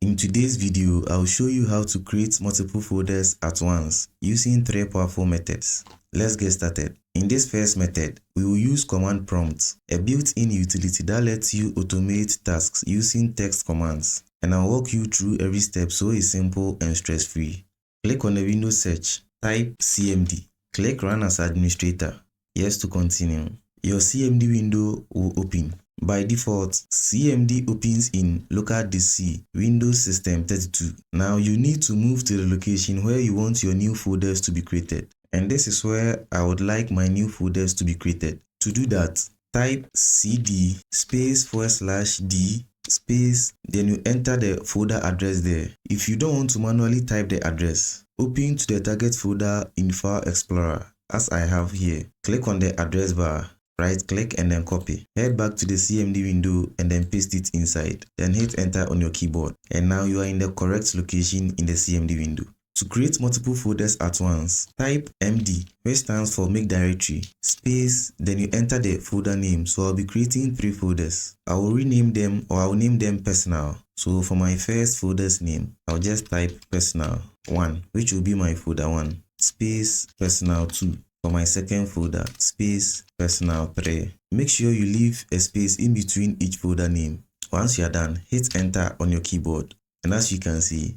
In today's video, I'll show you how to create multiple folders at once using 3 powerful methods. Let's get started. In this first method, we will use command prompt, a built-in utility that lets you automate tasks using text commands. And I'll walk you through every step so it's simple and stress-free. Click on the Windows search, type CMD. Click Run as Administrator. Yes to continue. Your CMD window will open. By default, CMD opens in local DC, Windows System 32. Now you need to move to the location where you want your new folders to be created. And this is where I would like my new folders to be created. To do that, type cd /d space, then you enter the folder address there. If you don't want to manually type the address, open to the target folder in File Explorer, as I have here. Click on the address bar. Right click and then copy. Head back to the CMD window and then paste it inside. Then hit enter on your keyboard. And now you are in the correct location in the CMD window. To create multiple folders at once, type MD, which stands for make directory, space, then you enter the folder name. So I'll be creating 3 folders. I will rename them, or I'll name them personal. So for my first folder's name, I'll just type personal 1, which will be my folder 1, space personal 2. For my second folder, space personal 3. Make sure you leave a space in between each folder name. Once you are done, hit enter on your keyboard. And as you can see,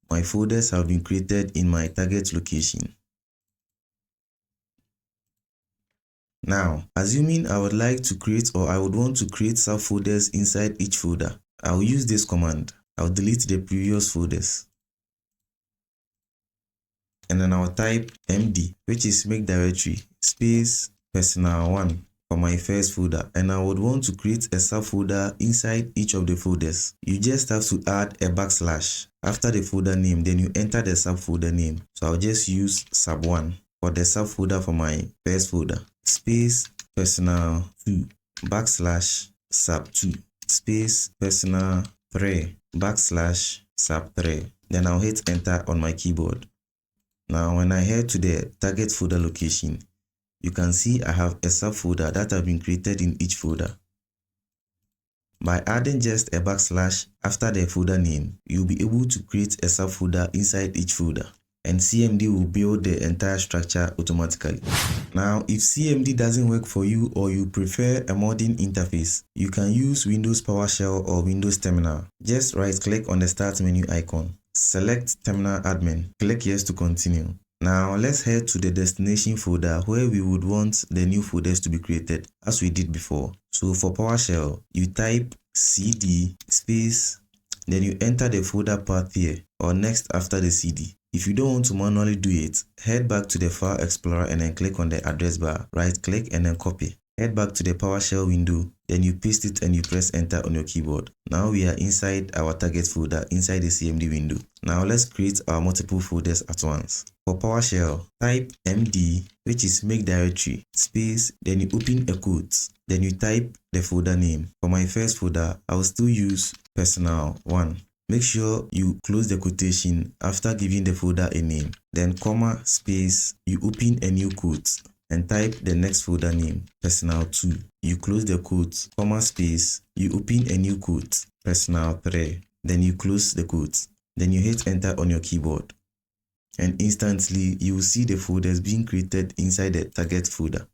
my folders have been created in my target location. Now, assuming I would like to create, or I would want to create subfolders inside each folder, I will use this command. I'll delete the previous folders. And then I'll type MD, which is make directory, space personal 1 for my first folder. And I would want to create a subfolder inside each of the folders. You just have to add a backslash after the folder name, then you enter the subfolder name. So I'll just use sub1 for the subfolder for my first folder, space personal 2 backslash sub2 space personal 3 backslash sub3. Then I'll hit enter on my keyboard. Now when I head to the target folder location, you can see I have a subfolder that have been created in each folder. By adding just a backslash after the folder name, you'll be able to create a subfolder inside each folder, and CMD will build the entire structure automatically. Now if CMD doesn't work for you, or you prefer a modern interface, you can use Windows PowerShell or Windows Terminal. Just right click on the start menu icon. Select Terminal Admin. Click yes to continue. Now let's head to the destination folder where we would want the new folders to be created as we did before. So for PowerShell, you type cd space, then you enter the folder path here or next after the cd. If you don't want to manually do it, head back to the File Explorer and then click on the address bar. Right click and then copy. Head back to the PowerShell window, then you paste it and you press enter on your keyboard. Now we are inside our target folder inside the CMD window. Now let's create our multiple folders at once. For PowerShell, type MD, which is make directory, space, then you open a quote, then you type the folder name. For my first folder, I will still use personal 1. Make sure you close the quotation after giving the folder a name. Then comma, space, you open a new quote and type the next folder name, personal 2. You close the quote, comma space, you open a new quote, personal 3. Then you close the quote. Then you hit enter on your keyboard. And instantly, you will see the folders being created inside the target folder.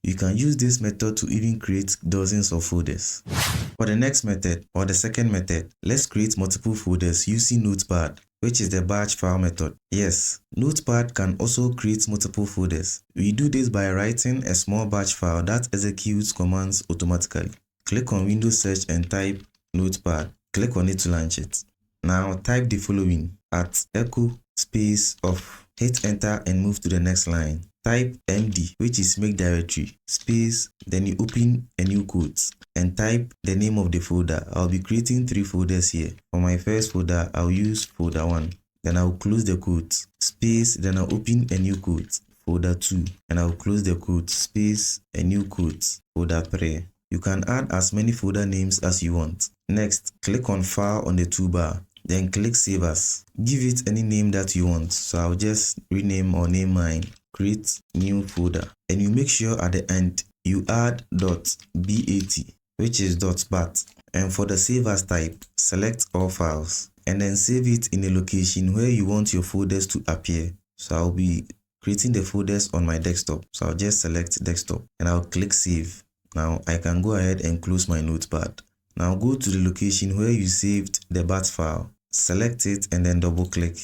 You can use this method to even create dozens of folders. For the next method, or the second method, let's create multiple folders using Notepad, which is the batch file method. Yes, Notepad can also create multiple folders. We do this by writing a small batch file that executes commands automatically. Click on Windows search and type Notepad. Click on it to launch it. Now type the following at echo space off. Hit enter and move to the next line. Type MD, which is make directory, space, then you open a new quote and type the name of the folder. I'll be creating 3 folders here. For my first folder, I'll use folder 1. Then I'll close the quote, space, then I'll open a new quote, folder 2, and I'll close the quote, space, a new quote, folder 3. You can add as many folder names as you want. Next, click on File on the toolbar. Then click Save As. Give it any name that you want. So I'll just rename or name mine. Create new folder. And you make sure at the end you add .bat, which is .bat. And for the save as type, select all files and then save it in a location where you want your folders to appear. So I'll be creating the folders on my desktop. So I'll just select desktop and I'll click save. Now I can go ahead and close my Notepad. Now go to the location where you saved the bat file. Select it and then double click.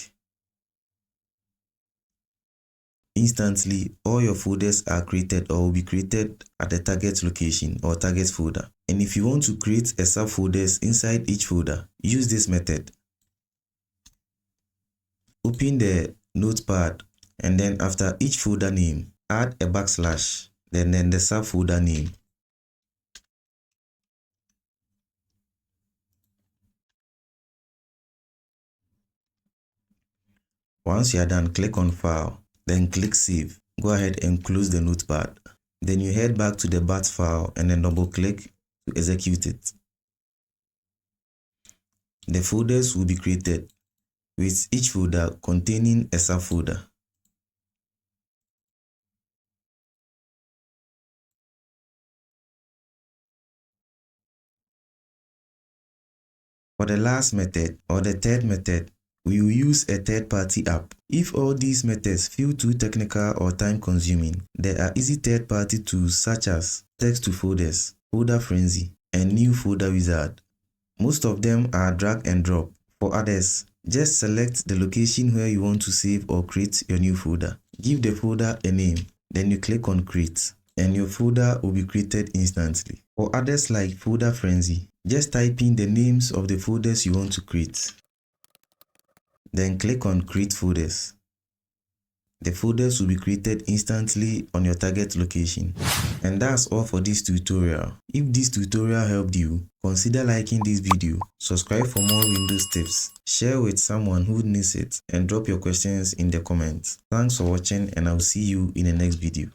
Instantly, all your folders are created or will be created at the target location or target folder. And if you want to create a subfolders inside each folder, use this method. Open the Notepad and then after each folder name, add a backslash, then the subfolder name. Once you are done, click on File, then click Save. Go ahead and close the Notepad. Then you head back to the bat file and then double click to execute it. The folders will be created with each folder containing a subfolder. For the last method or the third method, we will use a third-party app. If all these methods feel too technical or time-consuming, there are easy third-party tools such as Text to Folders, Folder Frenzy, and New Folder Wizard. Most of them are drag and drop. For others, just select the location where you want to save or create your new folder. Give the folder a name, then you click on Create, and your folder will be created instantly. For others like Folder Frenzy, just type in the names of the folders you want to create. Then click on Create Folders. The folders will be created instantly on your target location. And that's all for this tutorial. If this tutorial helped you, consider liking this video, subscribe for more Windows tips, share with someone who needs it, and drop your questions in the comments. Thanks for watching and I'll see you in the next video.